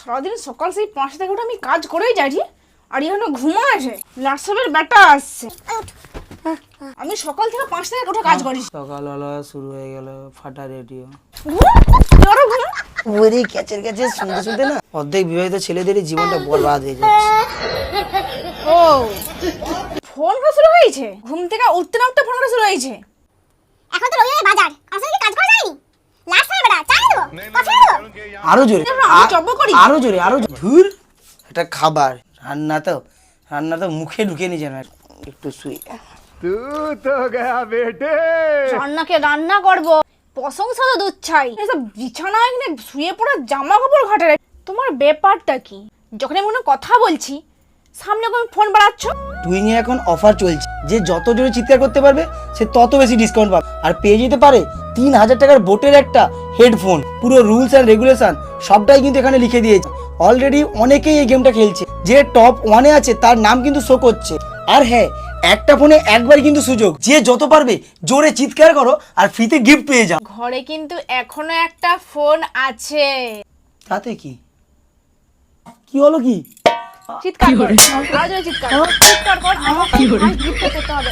সারাদিন সকাল সেই 5টা থেকে উঠে আমি কাজ করেই যাই আর এখনো ঘুমাচ্ছে। হোয়াটসঅ্যাপের ব্যাটা আসছে। আমি সকাল থেকে 5টা থেকে উঠে কাজ করি। সকালবেলা শুরু হয়ে গেল ফাটা রেডিও। ওরে ক্যাচের ক্যাচের শুনতে শুনতে না অর্ধেক বিবাহিত ছেলেদেরই জীবনটা বরবাদ হয়ে যাচ্ছে। ও ফোন করা শুরু হয়েছে, ঘুম থেকে উঠতে না উঠতে ফোন করা শুরু হয়েছে। এখন তো রবিবার বাজার, আসলে কি কাজ করা যায়নি? লাস্ট টাইম বড়া চাই দেবো, কফি দেবো। আরো জোরে, আমি জব্ব করি। আরো জোরে, আরো জোরে। ধুর, এটা খাবার, রান্না তো মুখে ঢুকে নি যেন। একটু শুই। রান্নাকে রান্না করবো, প্রশংসা তো দুধ চাই। এসব বিছানায় কিনে শুয়ে পড়া জামা কাপড় ঘাটে। তোমার ব্যাপারটা কি? যখন আমি কোনো কথা বলছি সামনে কোন ফোন বাড়াচ্ছ। টুইং এ এখন অফার চলছে, যে যত জোরে চিৎকার করতে পারবে সে তত বেশি ডিসকাউন্ট পাবে, আর পেয়ে যেতে পারে 3000 টাকার বোটের একটা হেডফোন। পুরো রুলস অ্যান্ড রেগুলেশন সবটাই কিন্তু এখানে লিখে দিয়েছে। অলরেডি অনেকেই এই গেমটা খেলছে, যে টপ 1-এ আছে তার নাম কিন্তু শো করছে। আর হ্যাঁ, একটা ফোনে একবার কিন্তু সুযোগ, যে যত পারবে জোরে চিৎকার করো আর ফ্রিতে গিফট পেয়ে যাও। ঘরে কিন্তু এখনো একটা ফোন আছে। তাতে কি কি হলো? কি চিৎকার কর, আরো জোরে চিৎকার কর, চিৎকার কর, আমাকে গিফট করতে হবে।